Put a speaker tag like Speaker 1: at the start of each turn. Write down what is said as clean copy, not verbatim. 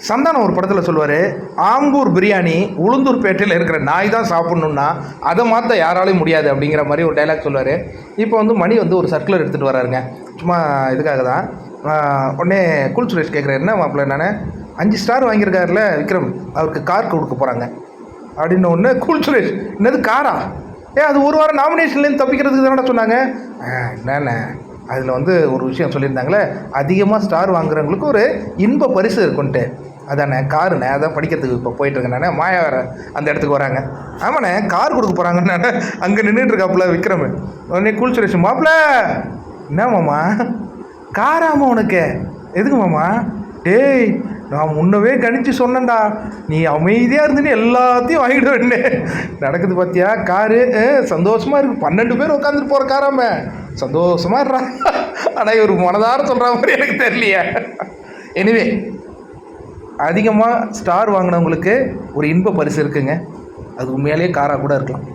Speaker 1: சந்தானம் ஒரு படத்தில் சொல்லுவார், ஆம்பூர் பிரியாணி உளுந்தூர்பேட்டையில் இருக்கிற நாய் தான் சாப்பிட்ணுன்னா அதை மாற்ற யாராலையும் முடியாது அப்படிங்கிற மாதிரி ஒரு டைலாக் சொல்லுவார். இப்போ வந்து மணி வந்து ஒரு சர்க்குலர் எடுத்துகிட்டு வராருங்க, சும்மா இதுக்காக தான். உடனே கூல் சுரேஷ் கேட்குறாரு, என்ன மாப்பிள்ள நான் 5 ஸ்டார் வாங்கியிருக்காருல விக்ரம், அவருக்கு கார் கொடுக்க போகிறாங்க அப்படின்னு. ஒன்று கூல் சுரேஷ், என்னது காரா? அது ஒரு வாரம் நாமினேஷன்லேருந்து தப்பிக்கிறதுக்கு தானே சொன்னாங்க. என்னென்ன அதில் வந்து ஒரு விஷயம் சொல்லியிருந்தாங்களே, அதிகமாக ஸ்டார் வாங்குறவங்களுக்கு ஒரு இன்ப பரிசு இருக்குன்ட்டு, அதானே காருண்ணே. அதான் படிக்கிறதுக்கு இப்போ போயிட்டுருக்கேன் நான். மாயா வேறு அந்த இடத்துக்கு வராங்க. ஆமாண்ணே கார் கொடுக்க போகிறாங்கன்னு நான் அங்கே நின்றுட்டுருக்காப்புல விக்ரம். உடனே கூல் சுரேஷ், மாப்பிள்ள என்ன மாமா காராமா உனக்கு? எதுக்கு மாமா? டேய் நான் முன்னவே கணிச்சு சொன்னேன்டா, நீ அமைதியாக இருந்துன்னு எல்லாத்தையும் வாங்கிட்டு வேணே. நடக்குது பார்த்தியா காரு, சந்தோஷமாக இருக்குது. 12 பேர் உட்காந்துட்டு போகிற காராம சந்தோஷமாக இருறா. ஆனால் இவர் மனதார சொல்கிற மாதிரி எனக்கு தெரியலையே. எனிவே, அதிகமாக ஸ்டார் வாங்கினவங்களுக்கு ஒரு இன்ப பரிசு இருக்குங்க. அது உண்மையாலேயே காராக கூட இருக்கலாம்.